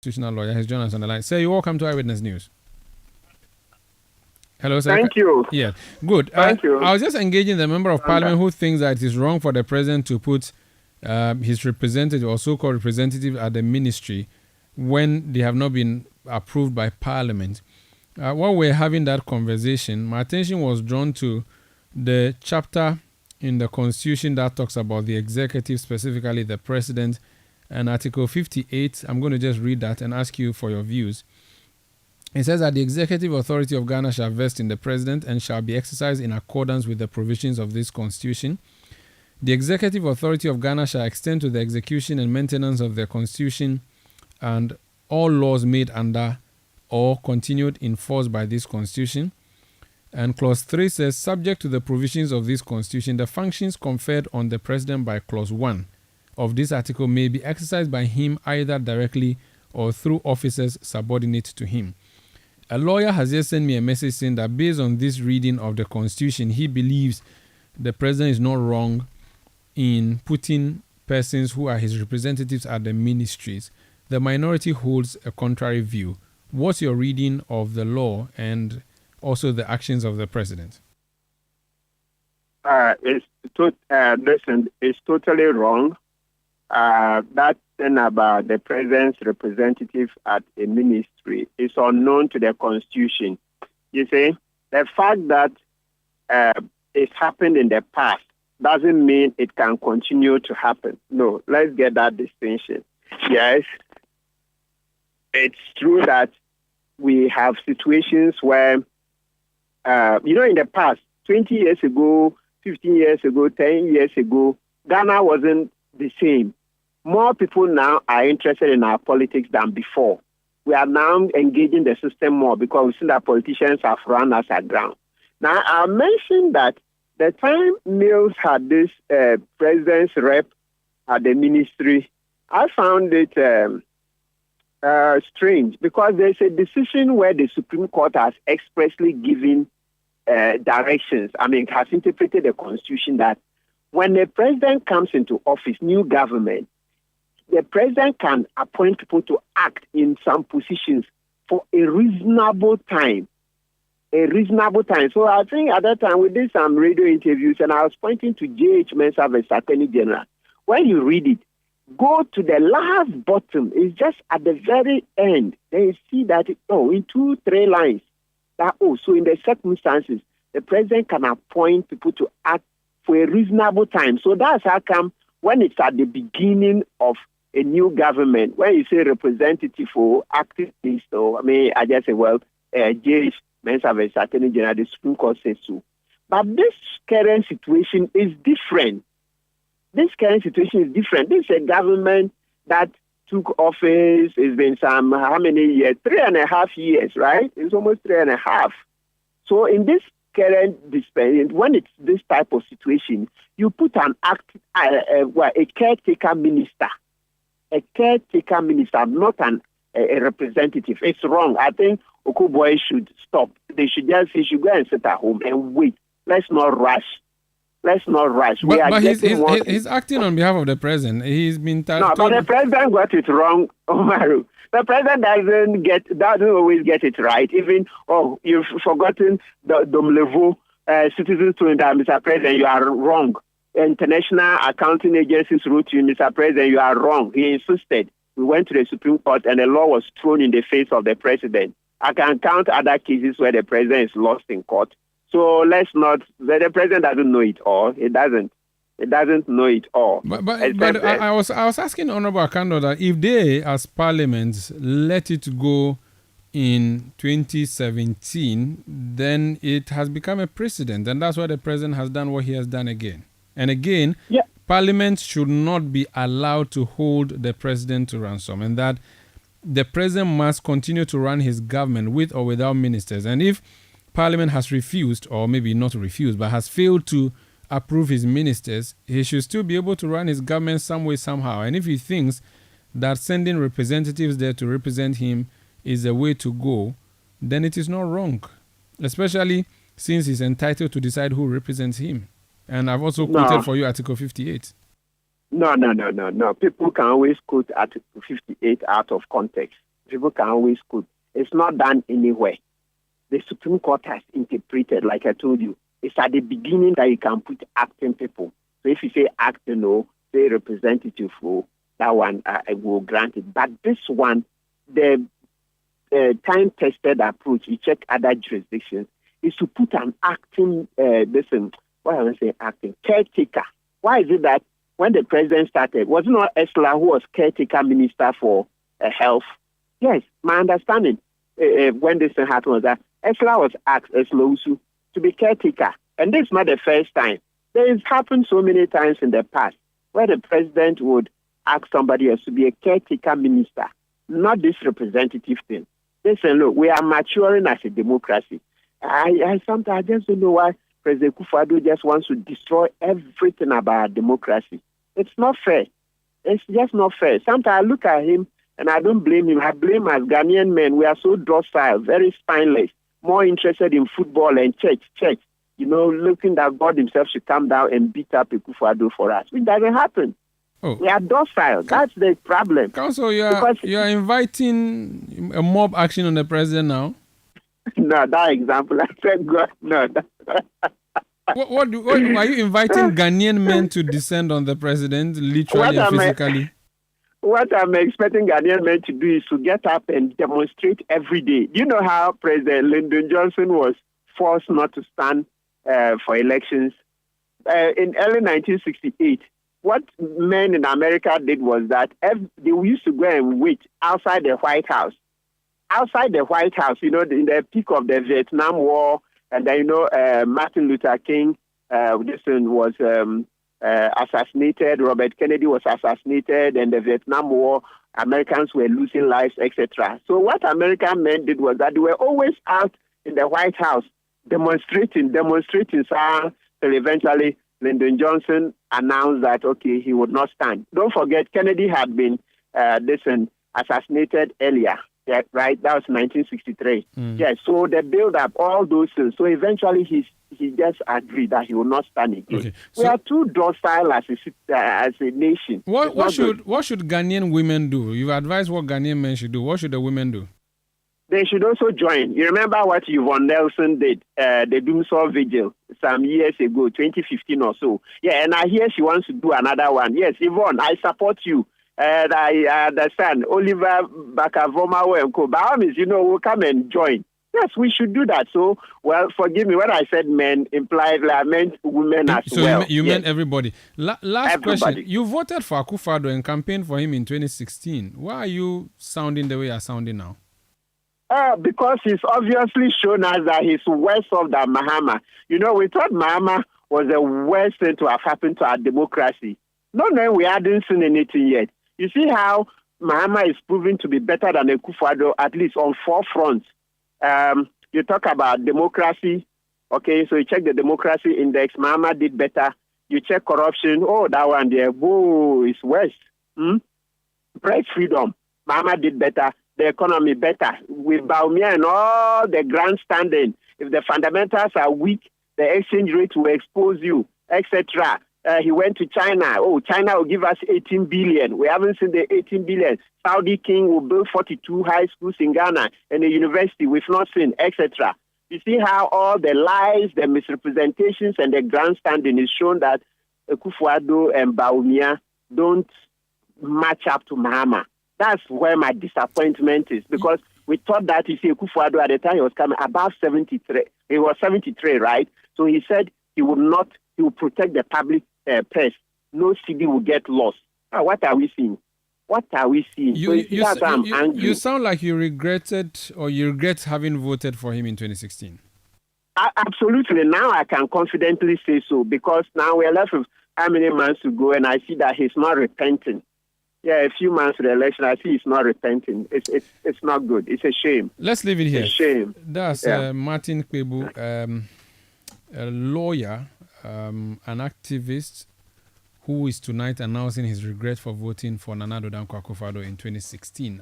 constitutional lawyer, has joined us on the line. Sir, you're welcome to Eyewitness News. Hello, sir. Thank you. Yeah, good. Thank you. I was just engaging the member of parliament who thinks that it is wrong for the president to put his representative or so-called representative at the ministry when they have not been approved by parliament. While we're having that conversation, my attention was drawn to the chapter in the Constitution that talks about the executive, specifically the president, and Article 58. I'm going to just read that and ask you for your views. It says that the executive authority of Ghana shall vest in the president and shall be exercised in accordance with the provisions of this constitution. The executive authority of Ghana shall extend to the execution and maintenance of the constitution and all laws made under or continued in force by this constitution. And clause 3 says, subject to the provisions of this constitution, the functions conferred on the president by clause 1 of this article may be exercised by him either directly or through officers subordinate to him. A lawyer has just sent me a message saying that based on this reading of the Constitution, he believes the president is not wrong in putting persons who are his representatives at the ministries. The minority holds a contrary view. What's your reading of the law and also the actions of the president? Listen, it's totally wrong. That thing about the president's representative at a ministry is unknown to the Constitution. You see, the fact that it happened in the past doesn't mean it can continue to happen. No, let's get that distinction. Yes, it's true that we have situations where, in the past, 20 years ago, 15 years ago, 10 years ago, Ghana wasn't the same. More people now are interested in our politics than before. We are now engaging the system more because we see that politicians have run us aground. Now, I mentioned that the time Mills had this president's rep at the ministry, I found it strange because there's a decision where the Supreme Court has expressly given directions. Has interpreted the Constitution that when the president comes into office, new government, the president can appoint people to act in some positions for a reasonable time. So I think at that time we did some radio interviews and I was pointing to J.H. Mensah as Attorney General. When you read it, go to the last bottom. It's just at the very end. Then you see that, in 2-3 lines, so in the circumstances, the president can appoint people to act for a reasonable time. So that's how come when it's at the beginning of a new government, when you say representative for active minister, I just say, J.H. Mensah as Attorney General, the Supreme Court says so. But this current situation is different. This is a government that took office. It's been how many years? 3.5 years, right? It's almost 3.5. So in this current dispensation, when it's this type of situation, you put a caretaker minister. A caretaker minister, not a representative. It's wrong. I think Okuboy should stop. He should go and sit at home and wait. Let's not rush. But he's acting on behalf of the president. He's been but the president got it wrong, Omaru. The president doesn't always get it right. Even you've forgotten the Domlevo citizens to that, Mr. President, you are wrong. International accounting agencies wrote to you, Mr. President, you are wrong. He insisted. We went to the Supreme Court and the law was thrown in the face of the president. I can count other cases where the president is lost in court. So let's not. The president doesn't know it all. It doesn't know it all. But I was asking Honorable Akando that if they, as Parliament, let it go in 2017, then it has become a precedent, and that's why the president has done what he has done again. And again, Parliament should not be allowed to hold the president to ransom, and that the president must continue to run his government with or without ministers. And if Parliament has refused, or maybe not refused, but has failed to approve his ministers, he should still be able to run his government some way, somehow. And if he thinks that sending representatives there to represent him is the way to go, then it is not wrong, especially since he's entitled to decide who represents him. And I've also quoted for you Article 58. No. People can always quote Article 58 out of context. People can always quote. It's not done anywhere. The Supreme Court has interpreted, like I told you, it's at the beginning that you can put acting people. So if you say acting or say representative for that one, I will grant it. But this one, the time-tested approach, you check other jurisdictions, is to put an acting, caretaker. Why is it that when the president started, was it not Esla who was caretaker minister for health? Yes, my understanding when this thing happened was that Esla was asked, Esla Usu, to be caretaker. And this is not the first time. This has happened so many times in the past where the president would ask somebody else to be a caretaker minister, not this representative thing. They say, look, we are maturing as a democracy. I sometimes just don't know why President Kufuor just wants to destroy everything about democracy. It's not fair. It's just not fair. Sometimes I look at him and I don't blame him. I blame us Ghanaian men. We are so docile, very spineless, more interested in football and church. You know, looking that God himself should come down and beat up Kufuor for us. It doesn't happen. Oh. We are docile. That's the problem. Counsel, you are inviting a mob action on the president now? No, that example, I said, God, no. What are you inviting Ghanaian men to descend on the president, literally and physically? What I'm expecting Ghanaian men to do is to get up and demonstrate every day. Do you know how President Lyndon Johnson was forced not to stand for elections? In early 1968, what men in America did was that they used to go and wait outside the White House. Outside the White House, you know, in the peak of the Vietnam War, and then, you know, Martin Luther King, this one was assassinated, Robert Kennedy was assassinated, and the Vietnam War, Americans were losing lives, etc. So what American men did was that they were always out in the White House demonstrating, so eventually Lyndon Johnson announced that, okay, he would not stand. Don't forget, Kennedy had been assassinated earlier. Yeah, right. That was 1963. Yeah, so they build up all those things. So eventually he just agreed that he will not stand again. Okay. So we are too docile as a nation. What should Ghanaian women do? You've advised what Ghanaian men should do. What should the women do? They should also join. You remember what Yvonne Nelson did, the Doomsday Vigil, some years ago, 2015 or so. Yeah, and I hear she wants to do another one. Yes, Yvonne, I support you. I understand. Oliver Bakavoma and Co. Bahamis, you know, will come and join. Yes, we should do that. So, well, forgive me. When I said men, implied I meant women as well. So you meant everybody. Last everybody. Question. You voted for Akufo-Addo and campaigned for him in 2016. Why are you sounding the way you're sounding now? Because he's obviously shown us that he's worse off than Mahama. You know, we thought Mahama was the worst thing to have happened to our democracy. No, we hadn't seen anything yet. You see how Mahama is proving to be better than Akufo-Addo, at least on 4 fronts. You talk about democracy. Okay, so you check the democracy index. Mahama did better. You check corruption. Oh, that one there. Whoa, it's worse. Press freedom. Mahama did better. The economy better. With Baumia and all the grandstanding. If the fundamentals are weak, the exchange rate will expose you, etc. He went to China. Oh, China will give us 18 billion. We haven't seen the 18 billion. Saudi king will build 42 high schools in Ghana and a university we've not seen, etc. You see how all the lies, the misrepresentations, and the grandstanding is shown that Akufo-Addo and Baumia don't match up to Mahama. That's where my disappointment is, because we thought that, you see, Akufo-Addo at the time he was coming above 73. He was 73, right? So he said he will protect the public purse. No city will get lost. Now, what are we seeing? What are we seeing? You sound like you regret having voted for him in 2016. Absolutely. Now I can confidently say so, because now we're left with how many months to go, and I see that he's not repenting. Yeah, a few months to the election, I see he's not repenting. It's not good. It's a shame. Let's leave it here. It's a shame. That's Martin Kpebu, a lawyer, an activist who is tonight announcing his regret for voting for Nana Addo Akufo-Addo in 2016.